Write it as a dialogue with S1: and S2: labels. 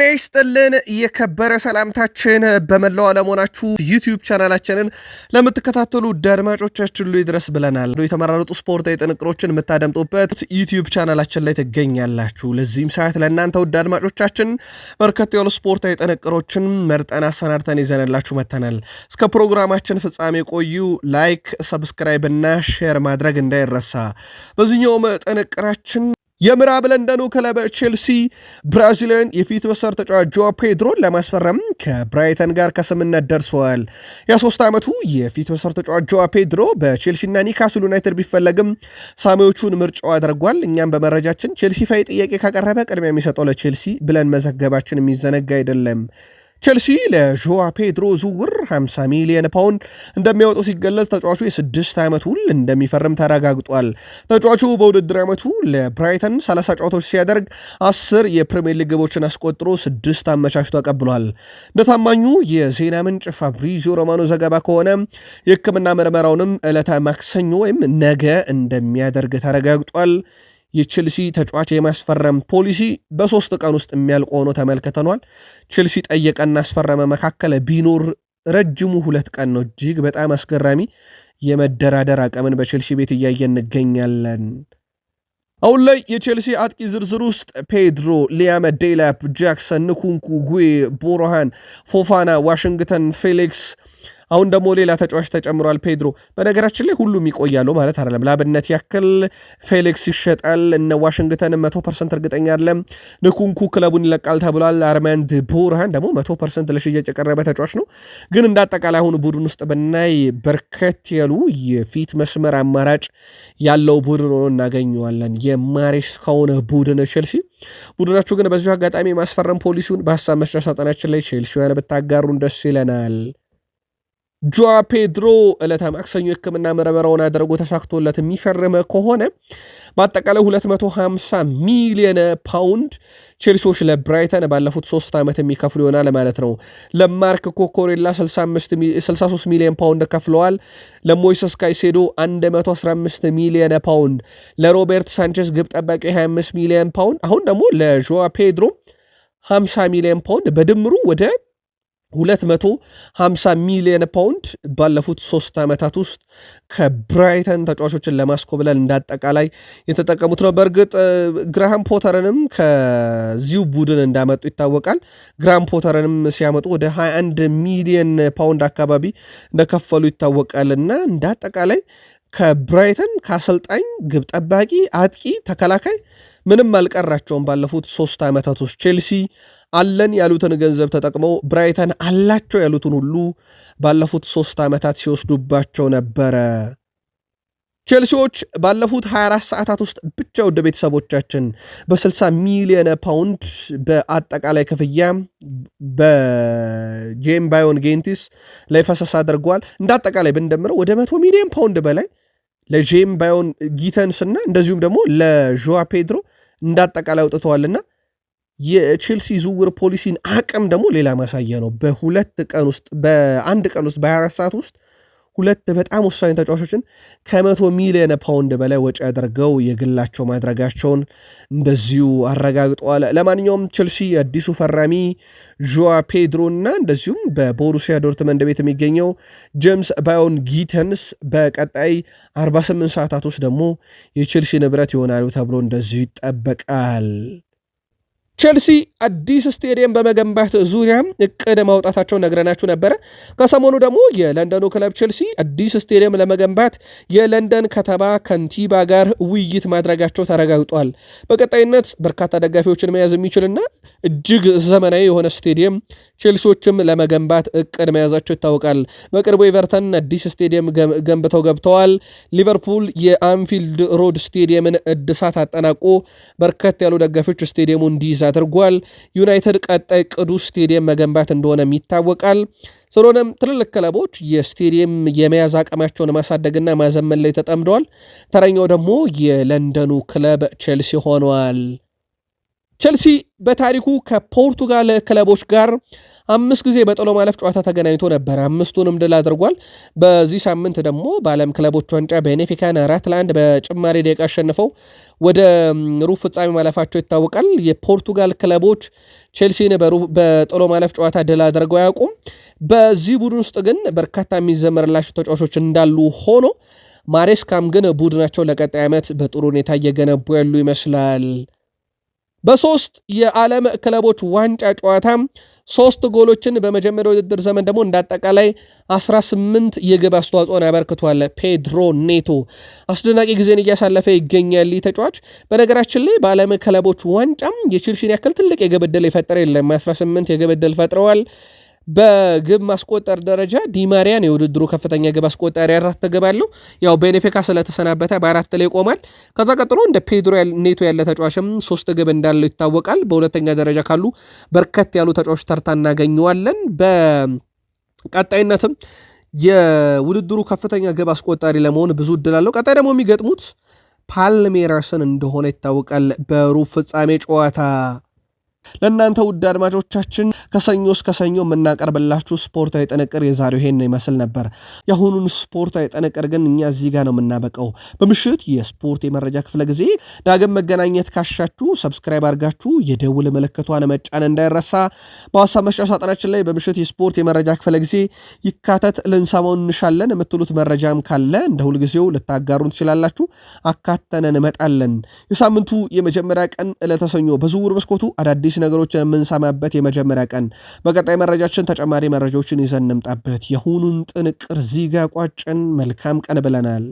S1: ጤና ይስጥልን የከበረ ሰላምታችን በመላው ዓለም ሆናችሁ ዩቲዩብ ቻናላችንን ለምትከታተሉ አድማጮቻችን ሁሉ ይድረስ ብለናል። የተመራረጡ ስፖርታዊ ጥንቅሮችን የምታደምጡበት ዩቲዩብ ቻናላችን ላይ ትገኛላችሁ። ለዚህም ሰዓት ለእናንተ ውድ አድማጮቻችን በርከት ያሉ ስፖርታዊ ጥንቅሮችን መርጠን አሰናድተን ይዘንላችሁ መጥተናል። እስከ ፕሮግራማችን ፍጻሜ ቆዩ። ላይክ፣ ሰብስክራይብ እና ሼር ማድረግ እንዳይረሳ። በዚህኛውም ጥንቅራችን የምዕራብ ለንደኑ ክለብ ቼልሲ ብራዚሊያን የፊት መስመር ተጫዋች ጆዋ ፔድሮን ለማስፈረም ከብራይተን ጋር ከስምምነት ደርሰዋል። የ3 ዓመቱ የፊት መስመር ተጫዋች ጆዋ ፔድሮ በቼልሲና ኒካስል ዩናይትድ ቢፈለግም ሳሚዎቹን ምርጫው አድርጓል። እኛም በመረጃችን ቼልሲ ፋይ ጥያቄ ካቀረበ ቅድሚያ የሚሰጠው ለቼልሲ ብለን መዘገባችን የሚዘነጋ አይደለም። ቼልሲ ለጆዋ ፔድሮ ዝውውር 50 ሚሊዮን ፓውንድ እንደሚያወጡ ሲገለጽ ተጫዋቹ የ6 ዓመት ውል እንደሚፈርም ተረጋግጧል። ተጫዋቹ በውድድር ዓመቱ ለብራይተን 30 ጨዋታዎች ሲያደርግ 10 የፕሪሚየር ሊግ ግቦችን አስቆጥሮ 6 አመቻችቶ ተቀብሏል። እንደታማኙ የዜና ምንጭ ፋብሪዚዮ ሮማኖ ዘገባ ከሆነ የሕክምና ምርመራውንም ዕለተ ማክሰኞ ወይም ነገ እንደሚያደርግ ተረጋግጧል። የቼልሲ ተጫዋች የማስፈረም ፖሊሲ በ3 ቀን ውስጥ የሚያልቅ ሆኖ ተመልክተኗል። ቼልሲ ጠየቀና አስፈረመ መካከል ቢኖር ረጅሙ 2 ቀን ነው። እጅግ በጣም አስገራሚ የመደራደር አቅምን በቼልሲ ቤት እያየን እንገኛለን። አሁን ላይ የቼልሲ አጥቂ ዝርዝር ውስጥ ፔድሮ፣ ሊያም ዴላፕ፣ ጃክሰን፣ ንኩንኩ፣ ጉዌ፣ ቦሮሃን፣ ፎፋና፣ ዋሽንግተን፣ ፌሊክስ አሁን ደግሞ ሌላ ተጫዋች ተጨምሯል። ፔድሮ በነገራችን ላይ ሁሉም ይቆያሉ ማለት አይደለም። ለአብነት ያክል ፌሊክስ ይሸጣል። እነ ዋሽንግተን 100% እርግጠኛ አይደለም። ንኩንኩ ክለቡን ይለቃል ተብሏል። አርማንድ ቦርሃን ደግሞ 100% ለሽያጭ የቀረበ ተጫዋች ነው። ግን እንዳጠቃላይ አሁን ቡድን ውስጥ ብናይ በርከት ያሉ የፊት መስመር አማራጭ ያለው ቡድን ሆኖ እናገኘዋለን። የማሬስካውን ቡድን ቼልሲ ቡድናችሁ ግን በዚሁ አጋጣሚ ማስፈረም ፖሊሲውን በሀሳብ መስጫ ሳጥናችን ላይ ቼልሲውያን ብታጋሩን ደስ ይለናል። ጆዋ ፔድሮ ዕለተ ማክሰኞ የሕክምና ምርመራውን አድርጎ ተሳክቶለት የሚፈርም ከሆነ በአጠቃላይ 250 ሚሊዮን ፓውንድ ቼልሲዎች ለብራይተን ባለፉት 3 ዓመት የሚከፍሉ ይሆናል ማለት ነው። ለማርክ ኮኮሬላ 63 ሚሊዮን ፓውንድ ከፍለዋል። ለሞይሰስ ካይሴዶ 115 ሚሊዮን ፓውንድ፣ ለሮቤርት ሳንቼስ ግብ ጠባቂ 25 ሚሊዮን ፓውንድ፣ አሁን ደግሞ ለጆዋ ፔድሮ 50 ሚሊዮን ፓውንድ በድምሩ ወደ 250 ሚሊዮን ፓውንድ ባለፉት 3 ዓመታት ውስጥ ከብራይተን ተጫዋቾችን ለማስኮብለል እንዳጠቃላይ የተጠቀሙት ነው። በእርግጥ ግራሃም ፖተርንም ከዚሁ ቡድን እንዳመጡ ይታወቃል። ግራሃም ፖተርንም ሲያመጡ ወደ 21 ሚሊዮን ፓውንድ አካባቢ እንደከፈሉ ይታወቃልና እንዳጠቃላይ ከብራይተን ከአሰልጣኝ፣ ግብ ጠባቂ፣ አጥቂ፣ ተከላካይ ምንም አልቀራቸውም። ባለፉት 3 ዓመታት ውስጥ ቼልሲ አለን ያሉትን ገንዘብ ተጠቅመው ብራይተን አላቸው ያሉትን ሁሉ ባለፉት 3 ዓመታት ሲወስዱባቸው ነበረ። ቼልሲዎች ባለፉት 24 ሰዓታት ውስጥ ብቻ ወደ ቤተሰቦቻችን በ60 ሚሊዮን ፓውንድ በአጠቃላይ ክፍያ በጄም ባዮን ጌንቲስ ላይ ፈሰስ አድርገዋል። እንዳጠቃላይ ብንደምረው ወደ 100 ሚሊዮን ፓውንድ በላይ ለጄም ባዮን ጊተንስ እና እንደዚሁም ደግሞ ለጆዋ ፔድሮ እንዳጠቃላይ አውጥተዋልና የቼልሲ ዝውውር ፖሊሲን አቅም ደግሞ ሌላ ማሳያ ነው። በአንድ ቀን ውስጥ በ24 ሰዓት ውስጥ 2 በጣም ወሳኝ ተጫዋቾችን ከ100 ሚሊዮን ፓውንድ በላይ ወጪ ያደርገው የግላቸው ማድረጋቸውን እንደዚሁ አረጋግጠዋል። ለማንኛውም ቼልሲ አዲሱ ፈራሚ ጆዋ ፔድሮ እና እንደዚሁም በቦሩሲያ ዶርትመንድ ቤት የሚገኘው ጄምስ ባዮን ጊተንስ በቀጣይ 48 ሰዓታት ውስጥ ደግሞ የቼልሲ ንብረት ይሆናሉ ተብሎ እንደዚሁ ይጠበቃል። ቼልሲ አዲስ ስቴዲየም በመገንባት ዙሪያ እቅድ ማውጣታቸው ነግረናችሁ ነበረ። ከሰሞኑ ደግሞ የለንደኑ ክለብ ቼልሲ አዲስ ስቴዲየም ለመገንባት የለንደን ከተማ ከንቲባ ጋር ውይይት ማድረጋቸው ተረጋግጧል። በቀጣይነት በርካታ ደጋፊዎችን መያዝ የሚችልና እጅግ ዘመናዊ የሆነ ስቴዲየም ቼልሲዎችም ለመገንባት እቅድ መያዛቸው ይታወቃል። በቅርቡ ኤቨርተን አዲስ ስቴዲየም ገንብተው ገብተዋል። ሊቨርፑል የአንፊልድ ሮድ ስቴዲየምን እድሳት አጠናቆ በርከት ያሉ ደጋፊዎች ስቴዲየሙ እንዲይዝ አድርጓል። ዩናይትድ ቀጣይ ቅዱ ስቴዲየም መገንባት እንደሆነም ይታወቃል። ስለሆነም ትልልቅ ክለቦች የስቴዲየም የመያዝ አቅማቸውን ማሳደግና ማዘመን ላይ ተጠምደዋል። ተረኛው ደግሞ የለንደኑ ክለብ ቼልሲ ሆኗል። ቼልሲ በታሪኩ ከፖርቱጋል ክለቦች ጋር 5 ጊዜ በጥሎ ማለፍ ጨዋታ ተገናኝቶ ነበር። 5ቱንም ድል አድርጓል። በዚህ ሳምንት ደግሞ በዓለም ክለቦች ዋንጫ ቤኔፊካን 4-1 በጭማሪ ደቂቃ አሸንፈው ወደ ሩብ ፍጻሜ ማለፋቸው ይታወቃል። የፖርቱጋል ክለቦች ቼልሲን በጥሎ ማለፍ ጨዋታ ድል አድርገው አያውቁም። በዚህ ቡድን ውስጥ ግን በርካታ የሚዘመርላቸው ተጫዋቾች እንዳሉ ሆኖ ማሬስካም ግን ቡድናቸው ለቀጣይ ዓመት በጥሩ ሁኔታ እየገነቡ ያሉ ይመስላል። በ3 የዓለም ክለቦች ዋንጫ ጨዋታ 3 ጎሎችን በመጀመሪያው ውድድር ዘመን ደግሞ እንዳጠቃላይ 18 የግብ አስተዋጽኦን ያበርክቷል። ፔድሮ ኔቶ አስደናቂ ጊዜን እያሳለፈ ይገኛል። ተጫዋች በነገራችን ላይ በዓለም ክለቦች ዋንጫም የቼልሲን ያክል ትልቅ የግብ ዕድል የፈጠረ የለም። 18 የግብ ዕድል ፈጥረዋል። በግብ ማስቆጠር ደረጃ ዲማሪያን የውድድሩ ከፍተኛ ግብ አስቆጣሪ 4 ግብ አለው። ያው ቤኔፊካ ስለተሰናበተ በ4 ላይ ይቆማል። ከዛ ቀጥሎ እንደ ፔድሮ ኔቶ ያለ ተጫዋችም 3 ግብ እንዳለው ይታወቃል። በሁለተኛ ደረጃ ካሉ በርከት ያሉ ተጫዋቾች ተርታ እናገኘዋለን። በቀጣይነትም የውድድሩ ከፍተኛ ግብ አስቆጣሪ ለመሆን ብዙ እድል አለው። ቀጣይ ደግሞ የሚገጥሙት ፓልሜራስን እንደሆነ ይታወቃል በሩብ ፍጻሜ ጨዋታ። ለእናንተ ውድ አድማጮቻችን ከሰኞ እስከ ሰኞ የምናቀርብላችሁ ስፖርታዊ ጥንቅር የዛሬው ይሄን ይመስል ነበር። የአሁኑን ስፖርታዊ ጥንቅር ግን እኛ እዚህ ጋር ነው የምናበቀው። በምሽት የስፖርት የመረጃ ክፍለ ጊዜ ዳግም መገናኘት ካሻችሁ ሰብስክራይብ አድርጋችሁ የደውል ምልክቷን መጫን እንዳይረሳ። በሐሳብ መስጫ ሳጥናችን ላይ በምሽት የስፖርት የመረጃ ክፍለ ጊዜ ይካተት ልንሰማው እንሻለን የምትሉት መረጃም ካለ እንደ ሁልጊዜው ልታጋሩን ትችላላችሁ። አካተን እንመጣለን። የሳምንቱ የመጀመሪያ ቀን ዕለተ ሰኞ በዝውውር መስኮቱ አዳዲስ ነገሮችን የምንሰማበት የመጀመሪያ ቀን። በቀጣይ መረጃችን ተጨማሪ መረጃዎችን ይዘን እንምጣበት። የሁኑን ጥንቅር ዚጋ ቋጭን። መልካም ቀን ብለናል።